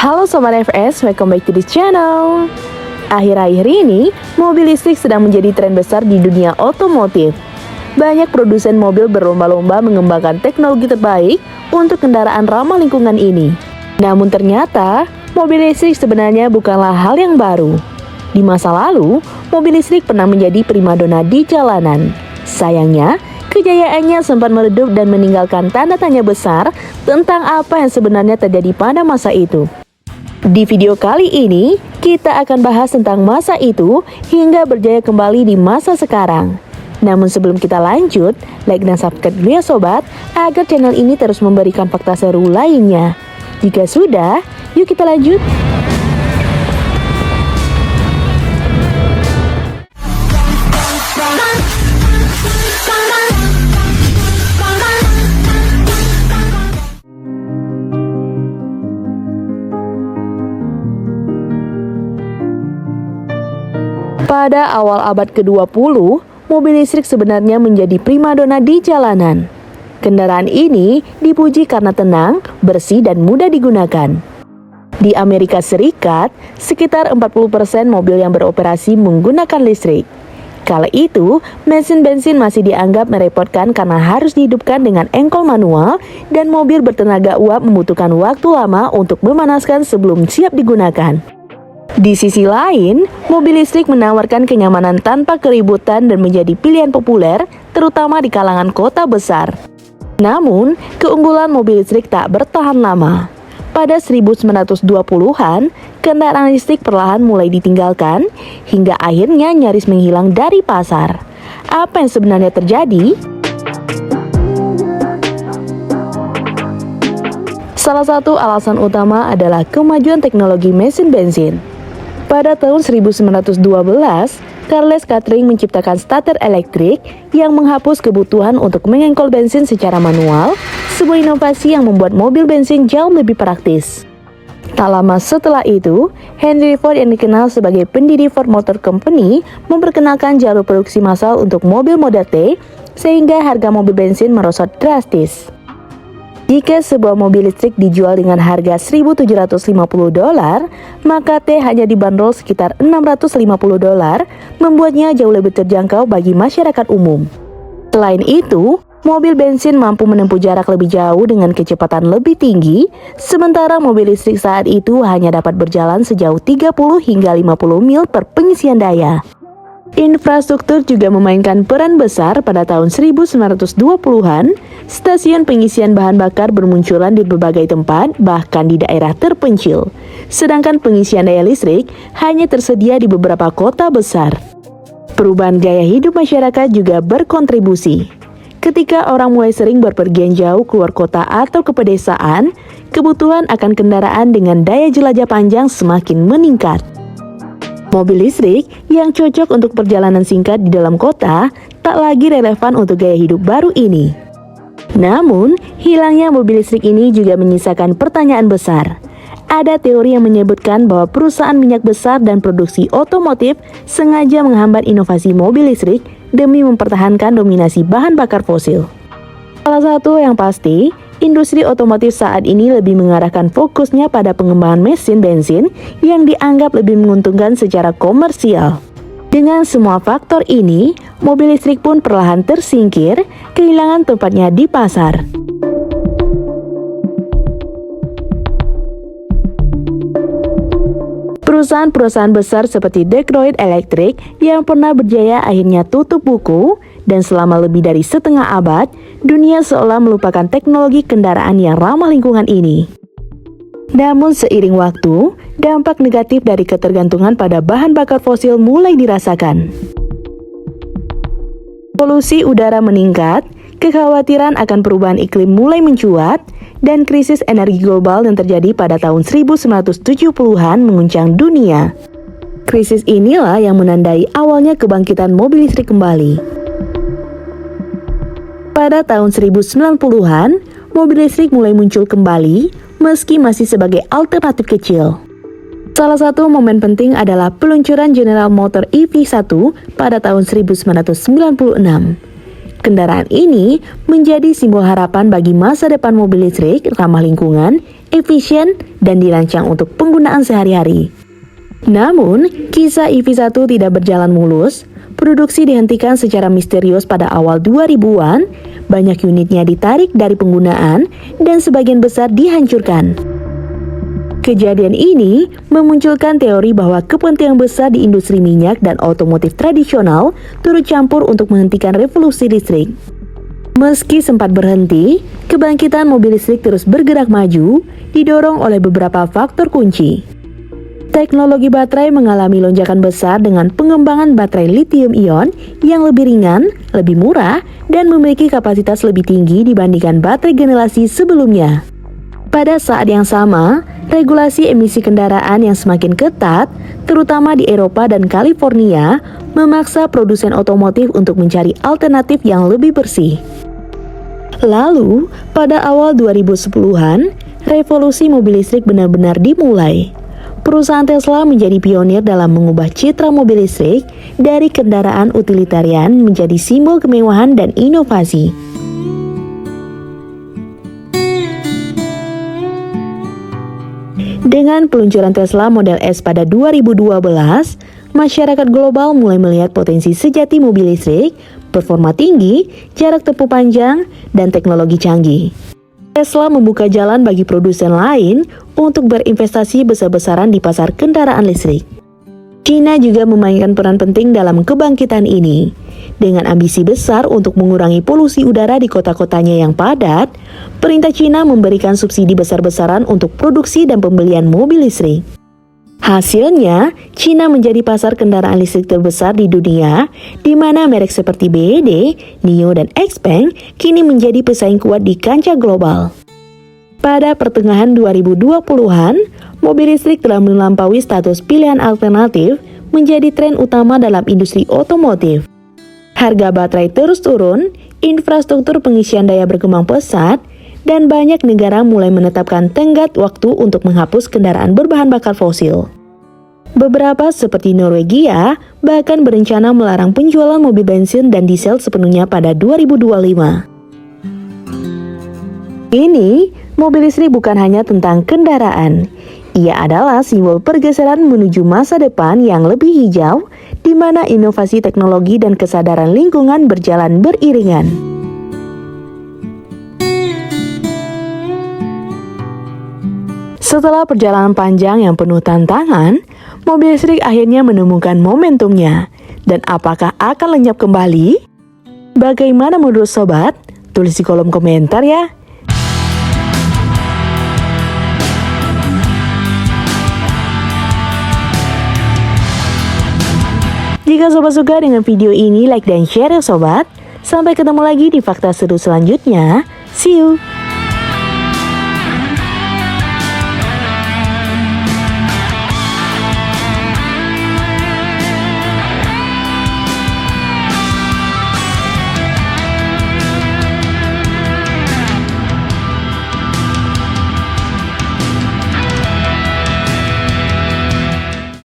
Halo Sobat FS, welcome back to this channel. Akhir-akhir ini, mobil listrik sedang menjadi tren besar di dunia otomotif. Banyak produsen mobil berlomba-lomba mengembangkan teknologi terbaik untuk kendaraan ramah lingkungan ini. Namun ternyata, mobil listrik sebenarnya bukanlah hal yang baru. Di masa lalu, mobil listrik pernah menjadi primadona di jalanan. Sayangnya, kejayaannya sempat meredup dan meninggalkan tanda tanya besar tentang apa yang sebenarnya terjadi pada masa itu. Di video kali ini, kita akan bahas tentang masa itu hingga berjaya kembali di masa sekarang. Namun sebelum kita lanjut, like dan subscribe dulu ya sobat, agar channel ini terus memberikan fakta seru lainnya. Jika sudah, yuk kita lanjut. Pada awal abad ke-20, mobil listrik sebenarnya menjadi primadona di jalanan. Kendaraan ini dipuji karena tenang, bersih, dan mudah digunakan. Di Amerika Serikat, sekitar 40% mobil yang beroperasi menggunakan listrik. Kala itu, mesin bensin masih dianggap merepotkan karena harus dihidupkan dengan engkol manual dan mobil bertenaga uap membutuhkan waktu lama untuk memanaskan sebelum siap digunakan. Di sisi lain, mobil listrik menawarkan kenyamanan tanpa keributan dan menjadi pilihan populer, terutama di kalangan kota besar. Namun, keunggulan mobil listrik tak bertahan lama. Pada 1920-an, kendaraan listrik perlahan mulai ditinggalkan, hingga akhirnya nyaris menghilang dari pasar. Apa yang sebenarnya terjadi? Salah satu alasan utama adalah kemajuan teknologi mesin bensin. Pada tahun 1912, Charles Catherine menciptakan starter elektrik yang menghapus kebutuhan untuk mengengkol bensin secara manual, sebuah inovasi yang membuat mobil bensin jauh lebih praktis. Tak lama setelah itu, Henry Ford yang dikenal sebagai pendiri Ford Motor Company memperkenalkan jalur produksi massal untuk mobil model T, sehingga harga mobil bensin merosot drastis. Jika sebuah mobil listrik dijual dengan harga $1.750, maka T hanya dibanderol sekitar $650, membuatnya jauh lebih terjangkau bagi masyarakat umum. Selain itu, mobil bensin mampu menempuh jarak lebih jauh dengan kecepatan lebih tinggi, sementara mobil listrik saat itu hanya dapat berjalan sejauh 30 hingga 50 mil per pengisian daya. Infrastruktur juga memainkan peran besar. Pada tahun 1920-an, stasiun pengisian bahan bakar bermunculan di berbagai tempat, bahkan di daerah terpencil. Sedangkan pengisian daya listrik hanya tersedia di beberapa kota besar. Perubahan gaya hidup masyarakat juga berkontribusi. Ketika orang mulai sering berpergian jauh keluar kota atau ke pedesaan, kebutuhan akan kendaraan dengan daya jelajah panjang semakin meningkat. Mobil listrik yang cocok untuk perjalanan singkat di dalam kota tak lagi relevan untuk gaya hidup baru ini. Namun, hilangnya mobil listrik ini juga menyisakan pertanyaan besar. Ada teori yang menyebutkan bahwa perusahaan minyak besar dan produksi otomotif sengaja menghambat inovasi mobil listrik demi mempertahankan dominasi bahan bakar fosil. Salah satu yang pasti, industri otomotif saat ini lebih mengarahkan fokusnya pada pengembangan mesin bensin yang dianggap lebih menguntungkan secara komersial. Dengan semua faktor ini, mobil listrik pun perlahan tersingkir, kehilangan tempatnya di pasar. Perusahaan-perusahaan besar seperti Detroit Electric yang pernah berjaya akhirnya tutup buku, dan selama lebih dari setengah abad, dunia seolah melupakan teknologi kendaraan yang ramah lingkungan ini. Namun seiring waktu, dampak negatif dari ketergantungan pada bahan bakar fosil mulai dirasakan. Polusi udara meningkat, kekhawatiran akan perubahan iklim mulai mencuat, dan krisis energi global yang terjadi pada tahun 1970-an menguncang dunia. Krisis inilah yang menandai awalnya kebangkitan mobil listrik kembali. Pada tahun 1990-an, mobil listrik mulai muncul kembali, meski masih sebagai alternatif kecil. Salah satu momen penting adalah peluncuran General Motors EV1 pada tahun 1996. Kendaraan ini menjadi simbol harapan bagi masa depan mobil listrik ramah lingkungan, efisien, dan dirancang untuk penggunaan sehari-hari. Namun, kisah EV1 tidak berjalan mulus. Produksi dihentikan secara misterius pada awal 2000-an, banyak unitnya ditarik dari penggunaan, dan sebagian besar dihancurkan. Kejadian ini memunculkan teori bahwa kepentingan besar di industri minyak dan otomotif tradisional turut campur untuk menghentikan revolusi listrik. Meski sempat berhenti, kebangkitan mobil listrik terus bergerak maju, didorong oleh beberapa faktor kunci. Teknologi baterai mengalami lonjakan besar dengan pengembangan baterai lithium-ion yang lebih ringan, lebih murah, dan memiliki kapasitas lebih tinggi dibandingkan baterai generasi sebelumnya. Pada saat yang sama, regulasi emisi kendaraan yang semakin ketat, terutama di Eropa dan California, memaksa produsen otomotif untuk mencari alternatif yang lebih bersih. Lalu, pada awal 2010-an, revolusi mobil listrik benar-benar dimulai. Perusahaan Tesla menjadi pionir dalam mengubah citra mobil listrik dari kendaraan utilitarian menjadi simbol kemewahan dan inovasi. Dengan peluncuran Tesla Model S pada 2012, masyarakat global mulai melihat potensi sejati mobil listrik, performa tinggi, jarak tempuh panjang, dan teknologi canggih. Tesla membuka jalan bagi produsen lain untuk berinvestasi besar-besaran di pasar kendaraan listrik. China juga memainkan peran penting dalam kebangkitan ini. Dengan ambisi besar untuk mengurangi polusi udara di kota-kotanya yang padat, perintah China memberikan subsidi besar-besaran untuk produksi dan pembelian mobil listrik. Hasilnya, China menjadi pasar kendaraan listrik terbesar di dunia, di mana merek seperti BYD, NIO, dan XPeng kini menjadi pesaing kuat di kancah global. Pada pertengahan 2020-an, mobil listrik telah melampaui status pilihan alternatif menjadi tren utama dalam industri otomotif. Harga baterai terus turun, infrastruktur pengisian daya berkembang pesat, dan banyak negara mulai menetapkan tenggat waktu untuk menghapus kendaraan berbahan bakar fosil. Beberapa seperti Norwegia bahkan berencana melarang penjualan mobil bensin dan diesel sepenuhnya pada 2025. Ini, mobil listrik bukan hanya tentang kendaraan. Ia adalah simbol pergeseran menuju masa depan yang lebih hijau, di mana inovasi teknologi dan kesadaran lingkungan berjalan beriringan. Setelah perjalanan panjang yang penuh tantangan, mobil listrik akhirnya menemukan momentumnya. Dan apakah akan lenyap kembali? Bagaimana menurut sobat? Tulis di kolom komentar ya. Jika sobat suka dengan video ini, like dan share ya sobat. Sampai ketemu lagi di fakta seru selanjutnya. See you!